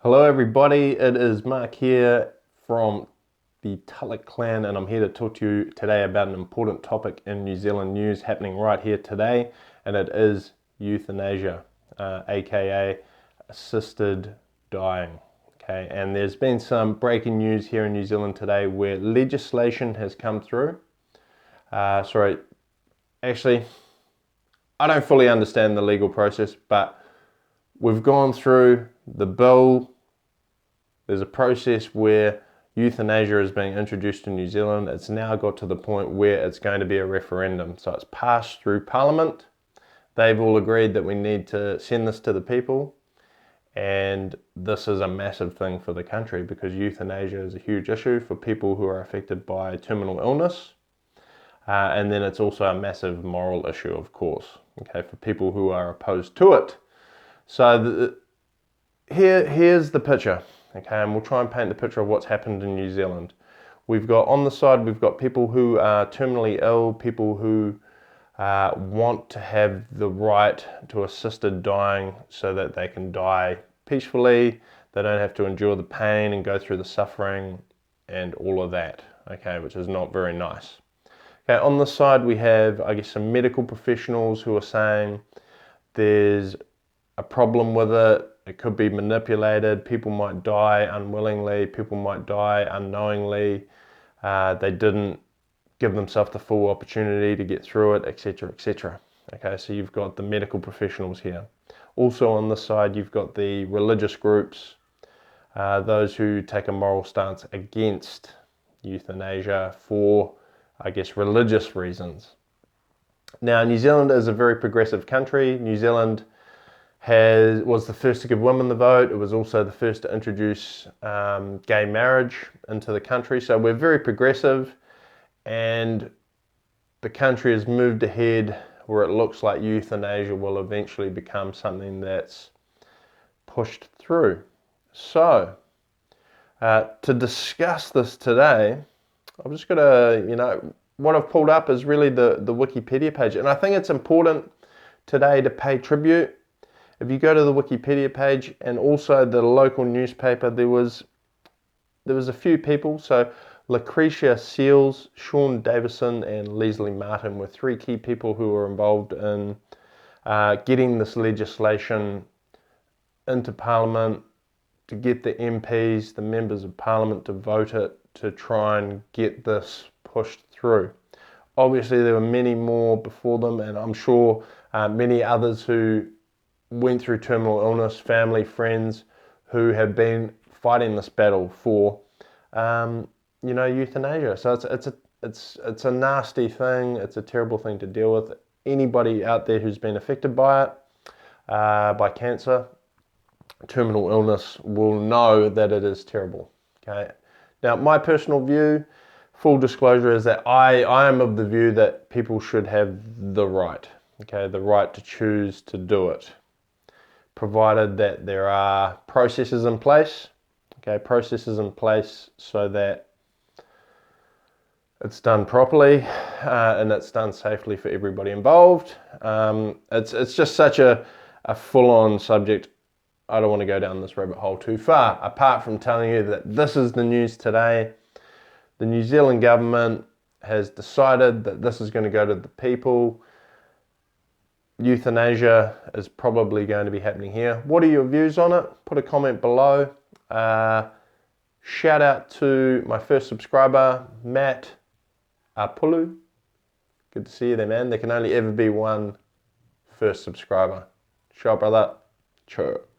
Hello everybody, it is Mark here from the TULLOCH clan, and I'm here to talk to you today about an important topic in New Zealand news happening right here today, and it is euthanasia, aka assisted dying. Okay, and there's been some breaking news here in New Zealand today where legislation has come through. Actually, I don't fully understand the legal process, but we've gone through the bill. There's a process where euthanasia is being introduced in New Zealand. It's now got to the point where it's going to be a referendum. So it's passed through Parliament. They've all agreed that we need to send this to the people. And this is a massive thing for the country because euthanasia is a huge issue for people who are affected by terminal illness. And then it's also a massive moral issue, of course, okay, for people who are opposed to it. So here's the picture. Okay, and we'll try and paint the picture of what's happened in New Zealand. We've got on the side, we've got people who are terminally ill, people who want to have the right to assisted dying so that they can die peacefully. They don't have to endure the pain and go through the suffering and all of that, okay, which is not very nice. Okay, on the side we have, I guess, some medical professionals who are saying there's a problem with it. It could be manipulated. People might die unwillingly. People might die unknowingly. They didn't give themselves the full opportunity to get through it, etc., etc. Okay, so you've got the medical professionals here. Also on this side, you've got the religious groups, those who take a moral stance against euthanasia for, I guess, religious reasons. Now, New Zealand is a very progressive country. New Zealand was the first to give women the vote. It was also the first to introduce gay marriage into the country. So we're very progressive, and the country has moved ahead where it looks like euthanasia will eventually become something that's pushed through. So to discuss this today, I'm just gonna, what I've pulled up is really the Wikipedia page, and I think it's important today to pay tribute. If you go to the Wikipedia page and also the local newspaper, there was a few people. So Lucretia Seals, Sean Davison, and Leslie Martin were three key people who were involved in getting this legislation into Parliament, to get the MPs, the members of Parliament, to vote it, to try and get this pushed through. Obviously, there were many more before them, and I'm sure many others who went through terminal illness, family, friends who have been fighting this battle for, euthanasia. So it's a nasty thing. It's a terrible thing to deal with. Anybody out there who's been affected by it, by cancer, terminal illness, will know that it is terrible. Okay. Now, my personal view, full disclosure, is that I am of the view that people should have the right, okay, the right to choose to do it, provided that there are processes in place, so that it's done properly and it's done safely for everybody involved. It's just such a full-on subject. I don't want to go down this rabbit hole too far, apart from telling you that this is the news today. The New Zealand government has decided that this is going to go to the people. Euthanasia is probably going to be happening here. What are your views on it? Put a comment below. Shout out to my first subscriber, Matt Apulu. Good to see you there, man. There can only ever be one first subscriber. Ciao, brother. Ciao.